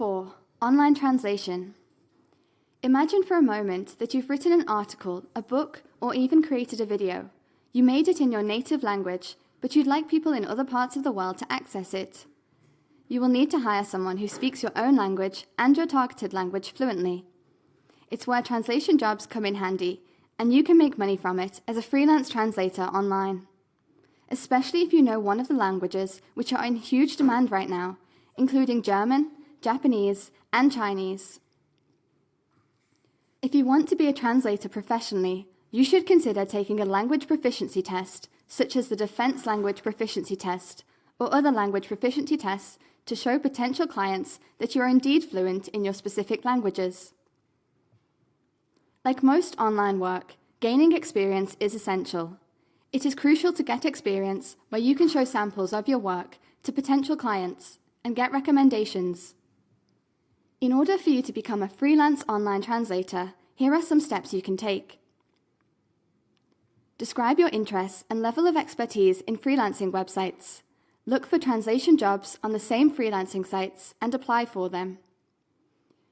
4. Online translation. Imagine for a moment that you've written an article, a book, or even created a video. You made it in your native language, but you'd like people in other parts of the world to access it. You will need to hire someone who speaks your own language and your targeted language fluently. It's where translation jobs come in handy, and you can make money from it as a freelance translator online. Especially if you know one of the languages which are in huge demand right now, including German, Japanese, and Chinese. If you want to be a translator professionally, you should consider taking a language proficiency test, such as the Defense Language Proficiency Test, or other language proficiency tests to show potential clients that you are indeed fluent in your specific languages. Like most online work, gaining experience is essential. It is crucial to get experience where you can show samples of your work to potential clients and get recommendations. In order for you to become a freelance online translator, here are some steps you can take. Describe your interests and level of expertise in freelancing websites. Look for translation jobs on the same freelancing sites and apply for them.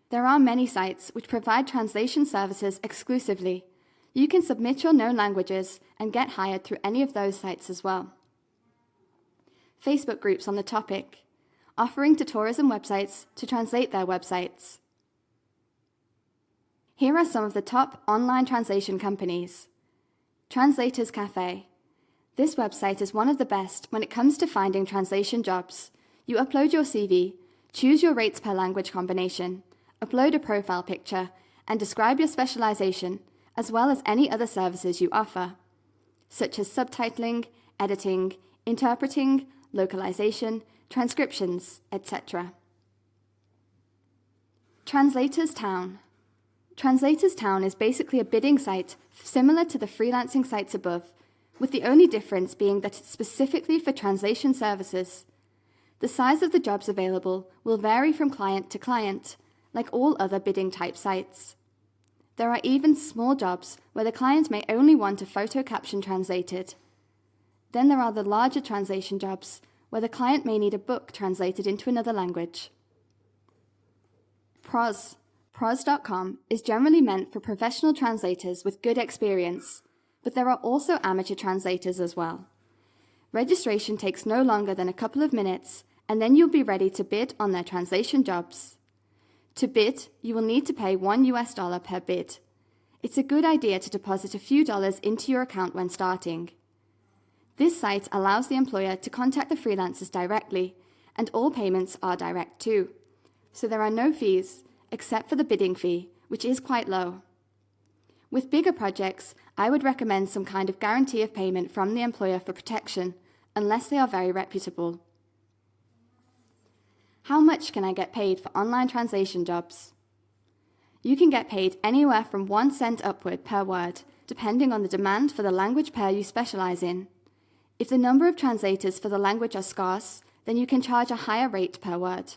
There are many sites which provide translation services exclusively. You can submit your known languages and get hired through any of those sites as well. Facebook groups on the topic, offering to tourism websites to translate their websites. Here are some of the top online translation companies. Translators Cafe. This website is one of the best when it comes to finding translation jobs. You upload your CV, choose your rates per language combination, upload a profile picture, and describe your specialization, as well as any other services you offer, such as subtitling, editing, interpreting, localization, transcriptions, etc. Translators Town. Translators Town is basically a bidding site similar to the freelancing sites above, with the only difference being that it's specifically for translation services. The size of the jobs available will vary from client to client, like all other bidding type sites. There are even small jobs where the client may only want a photo caption translated. Then there are the larger translation jobs, where the client may need a book translated into another language. Proz. Proz.com is generally meant for professional translators with good experience, but there are also amateur translators as well. Registration takes no longer than a couple of minutes, and then you'll be ready to bid on their translation jobs. To bid, you will need to pay $1 per bid. It's a good idea to deposit a few dollars into your account when starting. This site allows the employer to contact the freelancers directly, and all payments are direct too. So there are no fees, except for the bidding fee, which is quite low. With bigger projects, I would recommend some kind of guarantee of payment from the employer for protection, unless they are very reputable. How much can I get paid for online translation jobs? You can get paid anywhere from 1 cent upward per word, depending on the demand for the language pair you specialize in. If the number of translators for the language are scarce, then you can charge a higher rate per word.